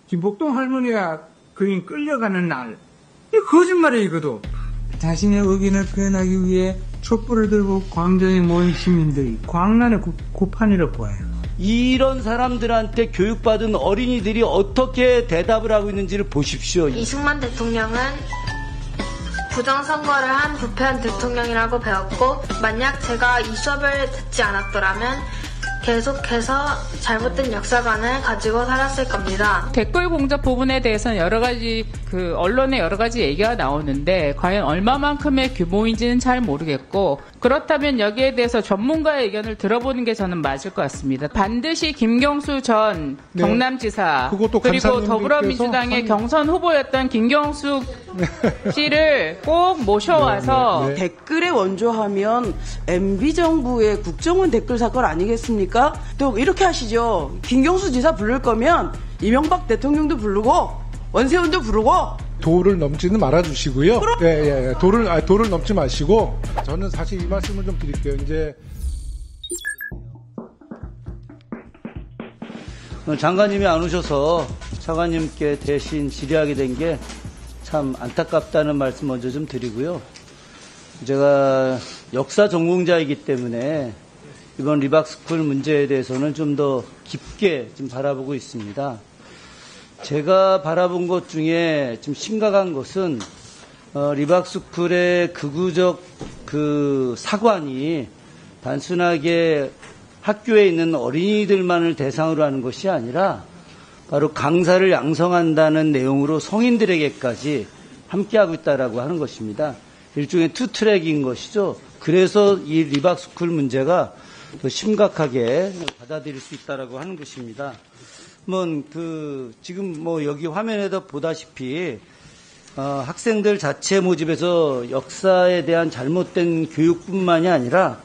김복동 할머니가 그인 끌려가는 날, 이 거짓말이에요, 이거도. 자신의 의견을 표현하기 위해 촛불을 들고 광장에 모인 시민들이 광란의 고판이라고 보아요. 이런 사람들한테 교육받은 어린이들이 어떻게 대답을 하고 있는지를 보십시오. 이승만 대통령은 부정선거를 한 부패한 대통령이라고 배웠고, 만약 제가 이 수업을 듣지 않았더라면 계속해서 잘못된 역사관을 가지고 살았을 겁니다. 댓글 공작 부분에 대해서는 여러 가지 언론에 여러 가지 얘기가 나오는데 과연 얼마만큼의 규모인지는 잘 모르겠고, 그렇다면 여기에 대해서 전문가의 의견을 들어보는 게 저는 맞을 것 같습니다. 반드시 김경수 전 경남지사 그리고 더불어민주당의 경선 후보였던 김경수 씨를 꼭 모셔와서 댓글에 원조하면 MB정부의 국정원 댓글 사건 아니겠습니까? 또 이렇게 하시죠. 김경수 지사 부를 거면 이명박 대통령도 부르고 원세훈도 부르고. 도를 넘지는 말아주시고요. 예. 도를 넘지 마시고. 저는 사실 이 말씀을 좀 드릴게요. 이제 장관님이 안 오셔서 차관님께 대신 질의하게 된 게 참 안타깝다는 말씀 먼저 좀 드리고요. 제가 역사 전공자이기 때문에 이번 리박스쿨 문제에 대해서는 좀 더 깊게 좀 바라보고 있습니다. 제가 바라본 것 중에 좀 심각한 것은 리박스쿨의 극우적 사관이 단순하게 학교에 있는 어린이들만을 대상으로 하는 것이 아니라 바로 강사를 양성한다는 내용으로 성인들에게까지 함께하고 있다라고 하는 것입니다. 일종의 투트랙인 것이죠. 그래서 이 리박스쿨 문제가 더 심각하게 받아들일 수 있다라고 하는 것입니다. 지금 여기 화면에도 보다시피 학생들 자체 모집에서 역사에 대한 잘못된 교육뿐만이 아니라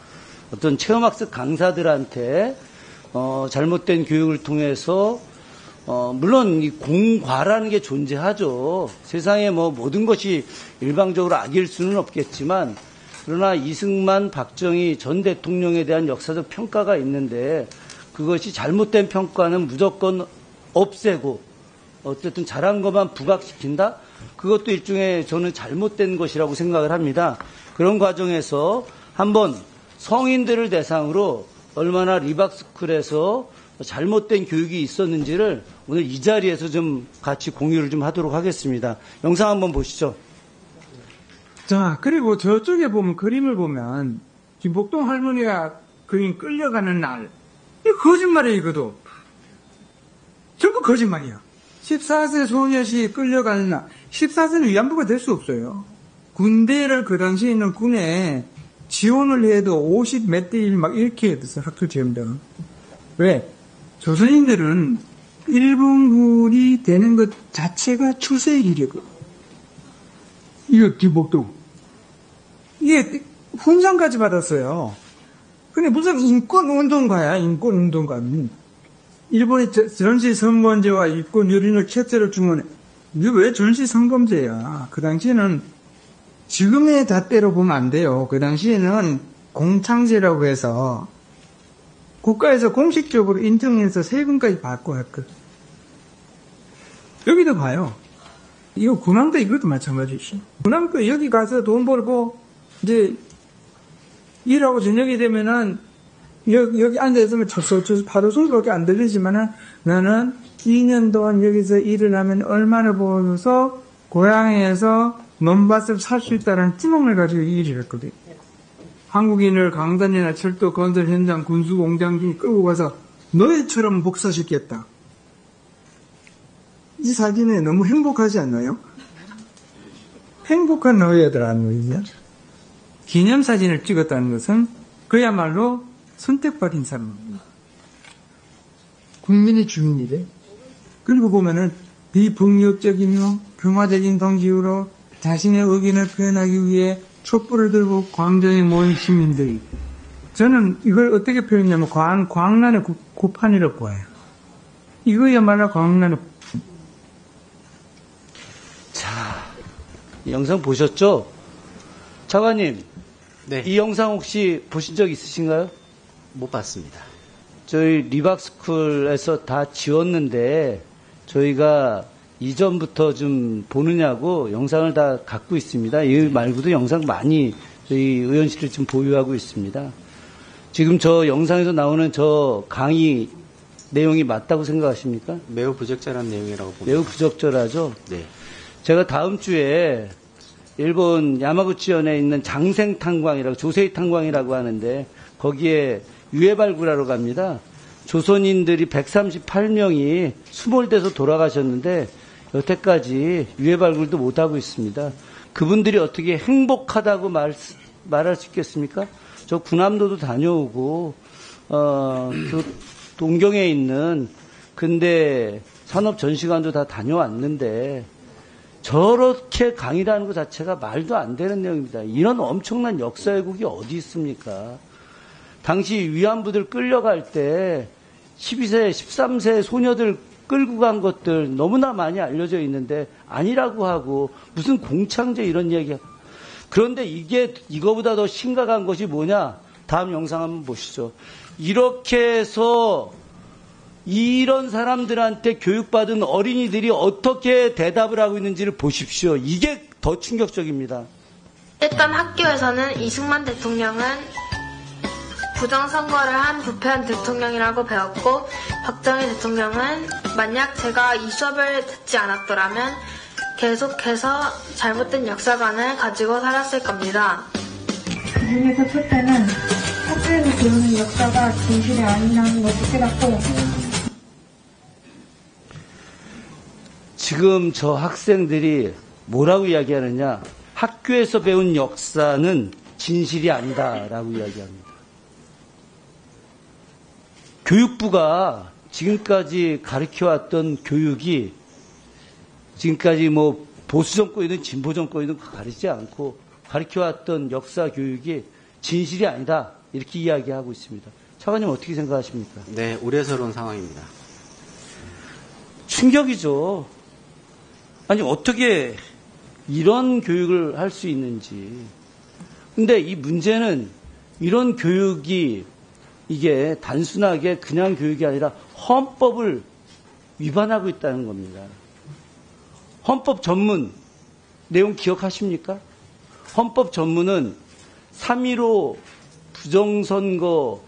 어떤 체험학습 강사들한테 잘못된 교육을 통해서 물론 이 공과라는 게 존재하죠. 세상에 모든 것이 일방적으로 악일 수는 없겠지만, 그러나 이승만, 박정희 전 대통령에 대한 역사적 평가가 있는데 그것이 잘못된 평가는 무조건 없애고 어쨌든 잘한 것만 부각시킨다? 그것도 일종의 저는 잘못된 것이라고 생각을 합니다. 그런 과정에서 한번 성인들을 대상으로 얼마나 리박스쿨에서 잘못된 교육이 있었는지를 오늘 이 자리에서 좀 같이 공유를 좀 하도록 하겠습니다. 영상 한번 보시죠. 자, 그리고 저쪽에 보면 그림을 보면 김복동 할머니가 그인 끌려가는 날, 이 거짓말이에요, 이거도. 전부 거짓말이야. 14세 소녀시 끌려가는 날, 14세는 위안부가 될 수 없어요. 군대를 그 당시에 있는 군에 지원을 해도 50 몇 대 1 막 이렇게 했었어, 학교 지원자가. 왜? 조선인들은 일본군이 되는 것 자체가 출세의 길이고, 이거 김복동. 이게 훈장까지 받았어요. 근데 무슨 인권운동가야, 인권운동가. 일본이 전시성범죄와 인권유린을 캡처를 주면, 이게 왜 전시성범죄야? 그 당시에는 지금의 잣대로 보면 안 돼요. 그 당시에는 공창제라고 해서 국가에서 공식적으로 인정해서 세금까지 받고 했거든. 여기도 봐요. 이거 군함도 이것도 마찬가지지. 군함도 여기 가서 돈 벌고 이제 일하고 저녁이 되면은 여기 앉아있으면 바로 소리밖에 안 들리지만은 나는 2년 동안 여기서 일을 하면 얼마나 벌어서 고향에서 논밭을 살 수 있다는 찌멍을 가지고 이 일을 했거든. 한국인을 강단이나 철도 건설 현장 군수 공장 중 끌고 가서 너희처럼 복사시켰다. 이 사진에 너무 행복하지 않나요? 행복한 너희들아는 거죠. 기념사진을 찍었다는 것은 그야말로 선택받은 사람입니다. 국민의 주인이래. 그리고 보면은 비폭력적이며 평화적인 동기로 자신의 의견을 표현하기 위해 촛불을 들고 광장에 모인 시민들이, 저는 이걸 어떻게 표현하냐면 광란의 고판이라고 봐요. 이거야말로 광란의 고판. 자, 이 영상 보셨죠? 차관님, 네. 이 영상 혹시 보신 적 있으신가요? 못 봤습니다. 저희 리박스쿨에서 다 지웠는데 저희가 이전부터 좀 보느냐고 영상을 다 갖고 있습니다. 이 말고도 영상 많이 저희 의원실을 좀 보유하고 있습니다. 지금 저 영상에서 나오는 저 강의 내용이 맞다고 생각하십니까? 매우 부적절한 내용이라고 봅니다. 매우 부적절하죠? 네. 제가 다음 주에 일본 야마구치현에 있는 장생탄광이라고, 조세이 탄광이라고 하는데 거기에 유해 발굴하러 갑니다. 조선인들이 138명이 수몰돼서 돌아가셨는데 여태까지 유해 발굴도 못하고 있습니다. 그분들이 어떻게 행복하다고 말할 수 있겠습니까? 저 군함도도 다녀오고 그 동경에 있는 근대 산업전시관도 다 다녀왔는데 저렇게 강의라는 것 자체가 말도 안 되는 내용입니다. 이런 엄청난 역사 왜곡이 어디 있습니까? 당시 위안부들 끌려갈 때 12세, 13세 소녀들 끌고 간 것들 너무나 많이 알려져 있는데 아니라고 하고 무슨 공창제 이런 얘기야. 그런데 이거보다 더 심각한 것이 뭐냐? 다음 영상 한번 보시죠. 이렇게 해서 이런 사람들한테 교육받은 어린이들이 어떻게 대답을 하고 있는지를 보십시오. 이게 더 충격적입니다. 일단 학교에서는 이승만 대통령은 부정선거를 한 부패한 대통령이라고 배웠고, 박정희 대통령은 만약 제가 이 수업을 듣지 않았더라면 계속해서 잘못된 역사관을 가지고 살았을 겁니다. 그 중에서 첫째는 학교에서 배우는 역사가 진실이 아니라는 것을 깨닫고, 지금 저 학생들이 뭐라고 이야기하느냐? 학교에서 배운 역사는 진실이 아니다라고 이야기합니다. 교육부가 지금까지 가르쳐왔던 교육이 지금까지 뭐 보수 정권이든 진보 정권이든 가르치지 않고 가르쳐왔던 역사 교육이 진실이 아니다 이렇게 이야기하고 있습니다. 차관님 어떻게 생각하십니까? 네, 우려스러운 상황입니다. 충격이죠. 아니 어떻게 이런 교육을 할 수 있는지. 근데 이 문제는 이런 교육이 이게 단순하게 그냥 교육이 아니라 헌법을 위반하고 있다는 겁니다. 헌법 전문 내용 기억하십니까? 헌법 전문은 3.15 부정선거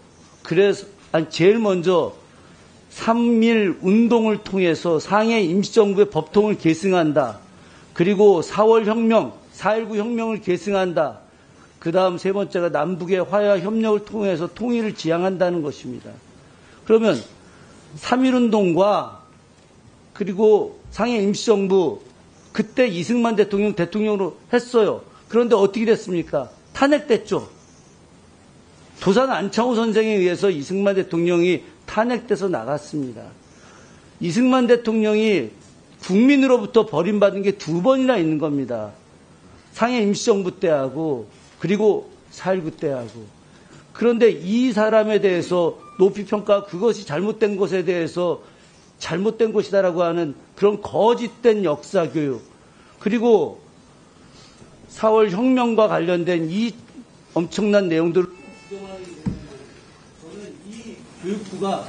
제일 먼저 3.1 운동을 통해서 상해 임시정부의 법통을 계승한다. 그리고 4월 혁명, 4.19 혁명을 계승한다. 그 다음 세 번째가 남북의 화해와 협력을 통해서 통일을 지향한다는 것입니다. 그러면 3.1운동과 그리고 상해 임시정부 그때 이승만 대통령으로 했어요. 그런데 어떻게 됐습니까? 탄핵됐죠. 도산 안창호 선생에 의해서 이승만 대통령이 탄핵돼서 나갔습니다. 이승만 대통령이 국민으로부터 버림받은 게 2번이나 있는 겁니다. 상해 임시정부 때하고 그리고 4.19 때하고. 그런데 이 사람에 대해서 높이 평가하고 그것이 잘못된 것에 대해서 잘못된 것이다라고 하는 그런 거짓된 역사교육, 그리고 4월 혁명과 관련된 이 엄청난 내용들을 부정하기 때문에 저는 이 교육부가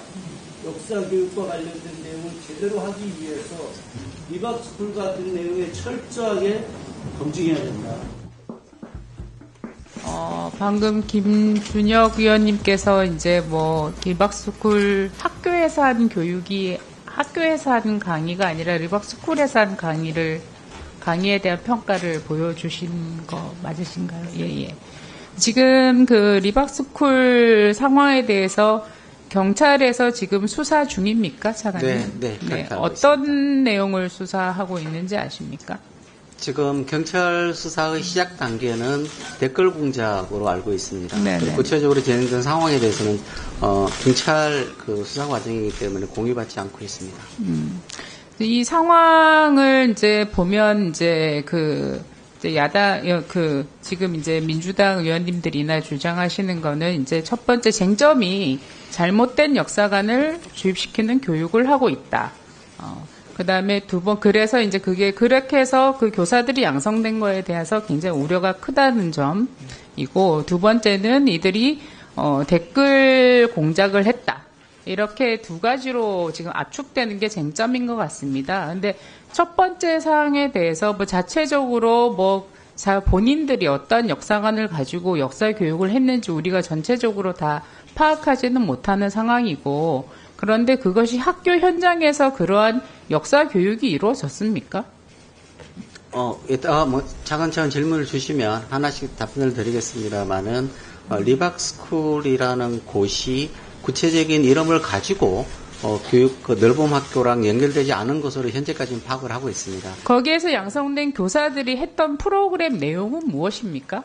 역사교육과 관련된 내용을 제대로 하기 위해서 리박스쿨 같은 내용에 철저하게 검증해야 된다. 방금 김준혁 의원님께서 이제 뭐 리박스쿨 학교에서 하는 교육이 학교에서 하는 강의가 아니라 리박스쿨에서 하는 강의에 대한 평가를 보여주신 거 맞으신가요? 예. 지금 그 리박스쿨 상황에 대해서 경찰에서 지금 수사 중입니까, 차관님? 네. 어떤 내용을 수사하고 있는지 아십니까? 지금 경찰 수사의 시작 단계는 댓글 공작으로 알고 있습니다. 네네. 구체적으로 진행된 상황에 대해서는 경찰 그 수사 과정이기 때문에 공유받지 않고 있습니다. 이 상황을 이제 보면 이제 지금 이제 민주당 의원님들이나 주장하시는 거는 이제 첫 번째 쟁점이 잘못된 역사관을 주입시키는 교육을 하고 있다. 그 다음에 그래서 이제 그렇게 해서 그 교사들이 양성된 거에 대해서 굉장히 우려가 크다는 점이고, 두 번째는 이들이 댓글 공작을 했다. 이렇게 두 가지로 지금 압축되는 게 쟁점인 것 같습니다. 근데 첫 번째 사항에 대해서 뭐 자체적으로 본인들이 어떤 역사관을 가지고 역사 교육을 했는지 우리가 전체적으로 다 파악하지는 못하는 상황이고, 그런데 그것이 학교 현장에서 그러한 역사 교육이 이루어졌습니까? 이따가 차근차근 질문을 주시면 하나씩 답변을 드리겠습니다만은, 리박스쿨이라는 곳이 구체적인 이름을 가지고 넓음 학교랑 연결되지 않은 것으로 현재까지는 파악을 하고 있습니다. 거기에서 양성된 교사들이 했던 프로그램 내용은 무엇입니까?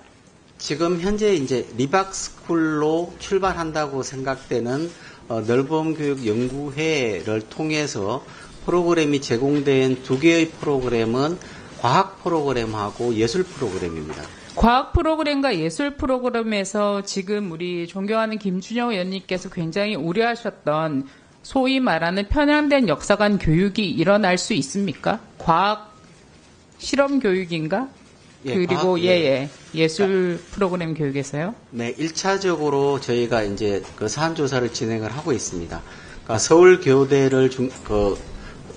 지금 현재 이제 리박스쿨로 출발한다고 생각되는 넓음교육연구회를 통해서 프로그램이 제공된 두 개의 프로그램은 과학 프로그램하고 예술 프로그램입니다. 과학 프로그램과 예술 프로그램에서 지금 우리 존경하는 김준영 의원님께서 굉장히 우려하셨던 소위 말하는 편향된 역사관 교육이 일어날 수 있습니까? 과학 실험 교육인가? 그리고 예술 프로그램 교육에서요? 네, 1차적으로 저희가 이제 그 사안 조사를 진행을 하고 있습니다. 그러니까 서울교대를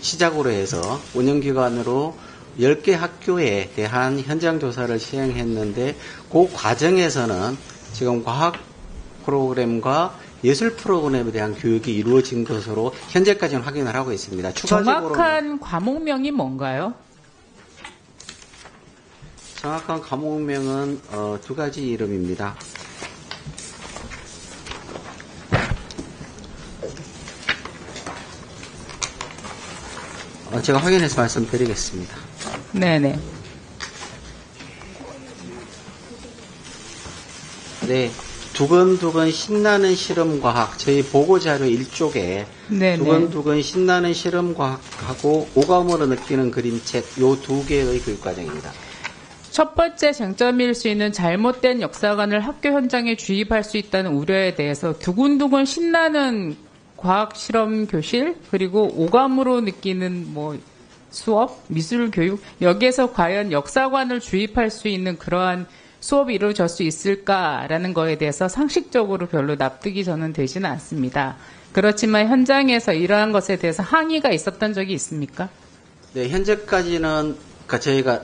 시작으로 해서 운영기관으로 10개 학교에 대한 현장 조사를 시행했는데, 그 과정에서는 지금 과학 프로그램과 예술 프로그램에 대한 교육이 이루어진 것으로 현재까지는 확인을 하고 있습니다. 정확한 과목명이 뭔가요? 정확한 과목명은 두 가지 이름입니다. 제가 확인해서 말씀드리겠습니다. 네네. 네, 두근두근 신나는 실험과학, 저희 보고자료 1쪽에 네네. 두근두근 신나는 실험과학하고 오감으로 느끼는 그림책, 요 두 개의 교육과정입니다. 첫 번째 쟁점일 수 있는 잘못된 역사관을 학교 현장에 주입할 수 있다는 우려에 대해서 두근두근 신나는 과학 실험 교실, 그리고 오감으로 느끼는 수업, 미술 교육, 여기에서 과연 역사관을 주입할 수 있는 그러한 수업이 이루어질 수 있을까라는 거에 대해서 상식적으로 별로 납득이 저는 되지는 않습니다. 그렇지만 현장에서 이러한 것에 대해서 항의가 있었던 적이 있습니까? 네, 현재까지는 저희가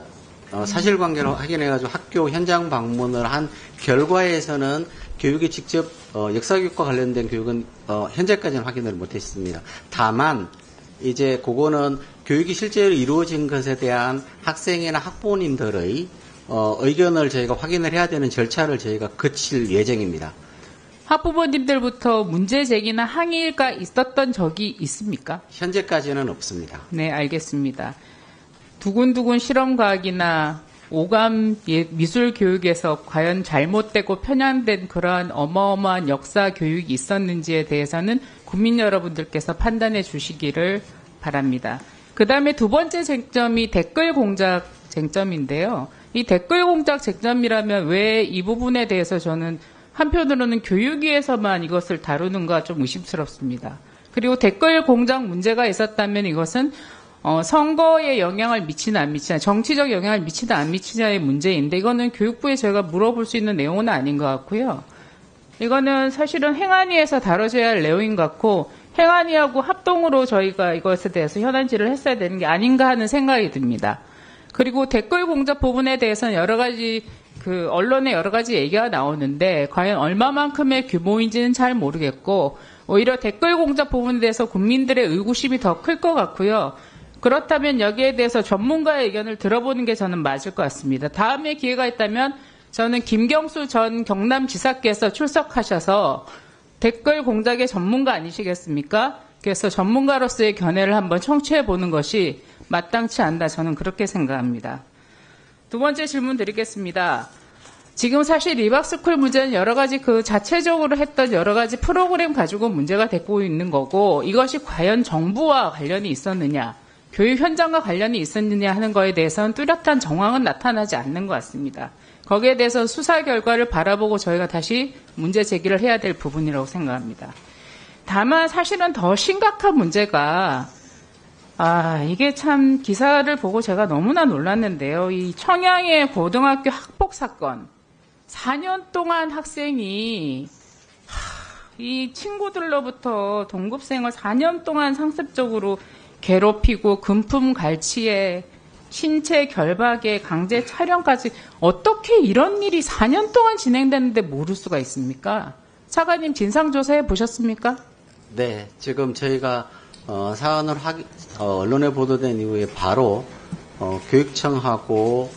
사실관계를 확인해가지고 학교 현장 방문을 한 결과에서는 교육이 직접 역사교육과 관련된 교육은 현재까지는 확인을 못했습니다. 다만 이제 그거는 교육이 실제로 이루어진 것에 대한 학생이나 학부모님들의 의견을 저희가 확인을 해야 되는 절차를 저희가 거칠 예정입니다. 학부모님들부터 문제 제기나 항의가 있었던 적이 있습니까? 현재까지는 없습니다. 네, 알겠습니다. 두근두근 실험과학이나 오감 미술 교육에서 과연 잘못되고 편향된 그러한 어마어마한 역사 교육이 있었는지에 대해서는 국민 여러분들께서 판단해 주시기를 바랍니다. 그 다음에 두 번째 쟁점이 댓글 공작 쟁점인데요. 이 댓글 공작 쟁점이라면 왜 이 부분에 대해서 저는 한편으로는 교육위에서만 이것을 다루는가 좀 의심스럽습니다. 그리고 댓글 공작 문제가 있었다면 이것은 선거에 영향을 미치나 안 미치나, 정치적 영향을 미치나 안 미치냐의 문제인데, 이거는 교육부에 저희가 물어볼 수 있는 내용은 아닌 것 같고요. 이거는 사실은 행안위에서 다뤄져야 할 내용인 것 같고, 행안위하고 합동으로 저희가 이것에 대해서 현안질을 했어야 되는 게 아닌가 하는 생각이 듭니다. 그리고 댓글 공작 부분에 대해서는 여러 가지 언론에 여러 가지 얘기가 나오는데, 과연 얼마만큼의 규모인지는 잘 모르겠고, 오히려 댓글 공작 부분에 대해서 국민들의 의구심이 더 클 것 같고요. 그렇다면 여기에 대해서 전문가의 의견을 들어보는 게 저는 맞을 것 같습니다. 다음에 기회가 있다면 저는 김경수 전 경남지사께서 출석하셔서 댓글 공작의 전문가 아니시겠습니까? 그래서 전문가로서의 견해를 한번 청취해 보는 것이 마땅치 않다, 저는 그렇게 생각합니다. 두 번째 질문 드리겠습니다. 지금 사실 리박스쿨 문제는 여러 가지 자체적으로 했던 여러 가지 프로그램 가지고 문제가 되고 있는 거고, 이것이 과연 정부와 관련이 있었느냐, 교육 현장과 관련이 있었느냐 하는 거에 대해서는 뚜렷한 정황은 나타나지 않는 것 같습니다. 거기에 대해서 수사 결과를 바라보고 저희가 다시 문제 제기를 해야 될 부분이라고 생각합니다. 다만 사실은 더 심각한 문제가, 이게 참 기사를 보고 제가 너무나 놀랐는데요. 이 청양의 고등학교 학폭 사건, 4년 동안 학생이 이 친구들로부터 동급생을 4년 동안 상습적으로 괴롭히고 금품 갈취에 신체 결박에 강제 촬영까지 어떻게 이런 일이 4년 동안 진행되는데 모를 수가 있습니까? 차관님 진상조사해 보셨습니까? 네, 지금 저희가 사안을 언론에 보도된 이후에 바로 교육청하고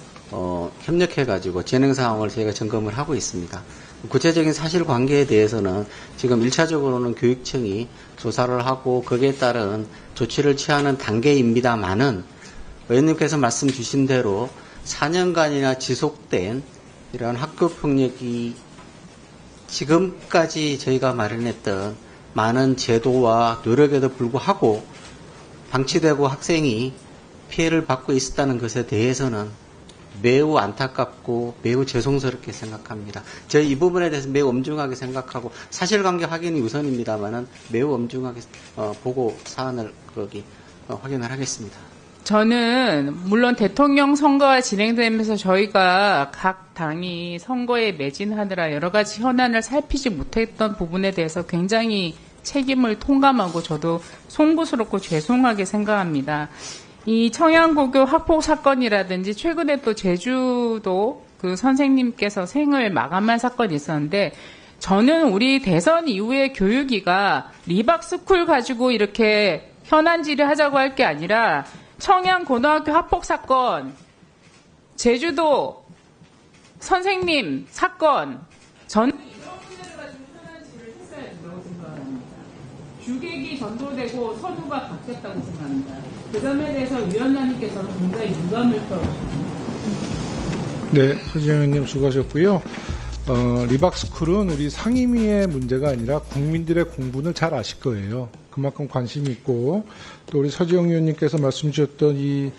협력해가지고 진행 상황을 저희가 점검을 하고 있습니다. 구체적인 사실관계에 대해서는 지금 1차적으로는 교육청이 조사를 하고 거기에 따른 조치를 취하는 단계입니다만은 의원님께서 말씀 주신 대로 4년간이나 지속된 이러한 학교폭력이 지금까지 저희가 마련했던 많은 제도와 노력에도 불구하고 방치되고 학생이 피해를 받고 있었다는 것에 대해서는 매우 안타깝고 매우 죄송스럽게 생각합니다. 저희 이 부분에 대해서 매우 엄중하게 생각하고 사실관계 확인이 우선입니다만은 매우 엄중하게 보고 사안을 확인을 하겠습니다. 저는 물론 대통령 선거가 진행되면서 저희가 각 당이 선거에 매진하느라 여러 가지 현안을 살피지 못했던 부분에 대해서 굉장히 책임을 통감하고 저도 송구스럽고 죄송하게 생각합니다. 이 청양고교 학폭 사건이라든지 최근에 또 제주도 그 선생님께서 생을 마감한 사건이 있었는데 저는 우리 대선 이후에 교육위가 리박스쿨 가지고 이렇게 현안 질의하자고 할 게 아니라 청양고등학교 학폭 사건, 제주도 선생님 사건, 저는 이런 문제를 가지고 현안 질의를 했어야 된다고 생각합니다. 주객이 전도되고 선우가 바뀌었다고 생각합니다. 그 점에 대해서 위원장님께서는 굉장히 유감을 표하셨습니다. 네, 서지영 의원님 수고하셨고요. 리박스쿨은 우리 상임위의 문제가 아니라 국민들의 공분을 잘 아실 거예요. 그만큼 관심이 있고 또 우리 서지영 의원님께서 말씀 주셨던 이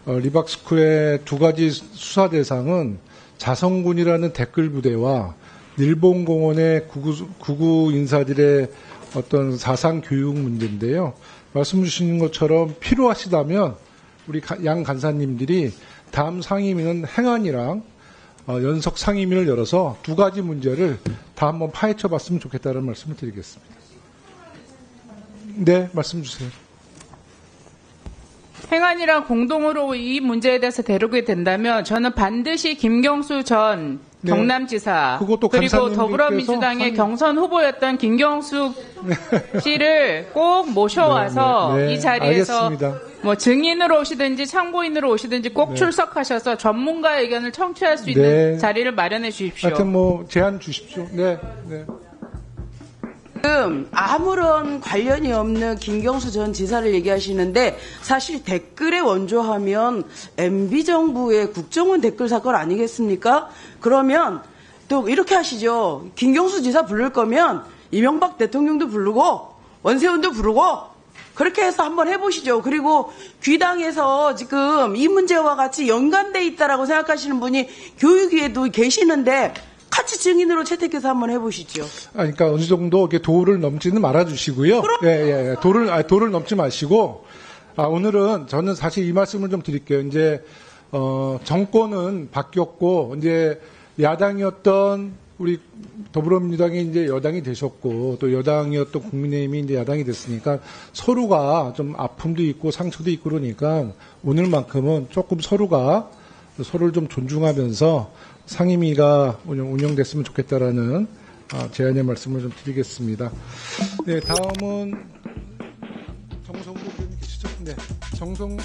리박스쿨의 두 가지 수사 대상은 자성군이라는 댓글 부대와 일본공원의 구구 인사들의 어떤 사상 교육 문제인데요. 말씀 주시는 것처럼 필요하시다면 우리 양 간사님들이 다음 상임위는 행안이랑 연석 상임위를 열어서 두 가지 문제를 다 한번 파헤쳐 봤으면 좋겠다는 말씀을 드리겠습니다. 네, 말씀 주세요. 행안이랑 공동으로 이 문제에 대해서 다루게 된다면 저는 반드시 김경수 전 네. 경남지사 그것도 그리고 더불어민주당의 경선 후보였던 김경수 씨를 꼭 모셔와서 네. 이 자리에서 알겠습니다. 뭐 증인으로 오시든지 참고인으로 오시든지 꼭 네. 출석하셔서 전문가의 의견을 청취할 수 있는 네. 자리를 마련해 주십시오. 하여튼 뭐 제안 주십시오. 네, 네. 지금 아무런 관련이 없는 김경수 전 지사를 얘기하시는데 사실 댓글에 원조하면 MB정부의 국정원 댓글 사건 아니겠습니까? 그러면 또 이렇게 하시죠. 김경수 지사 부를 거면 이명박 대통령도 부르고 원세훈도 부르고 그렇게 해서 한번 해보시죠. 그리고 귀당에서 지금 이 문제와 같이 연관돼 있다라고 생각하시는 분이 교육위에도 계시는데 같이 증인으로 채택해서 한번 해보시죠. 그러니까 어느 정도 이렇게 도를 넘지는 말아주시고요. 예. 도를 넘지 마시고, 오늘은 저는 사실 이 말씀을 좀 드릴게요. 이제, 정권은 바뀌었고, 이제 야당이었던 우리 더불어민주당이 이제 여당이 되셨고, 또 여당이었던 국민의힘이 이제 야당이 됐으니까 서로가 좀 아픔도 있고 상처도 있고 그러니까 오늘만큼은 조금 서로를 좀 존중하면서 상임위가 운영됐으면 좋겠다라는 제안의 말씀을 좀 드리겠습니다. 네, 다음은 정성국 의원님 계시죠? 네, 정성국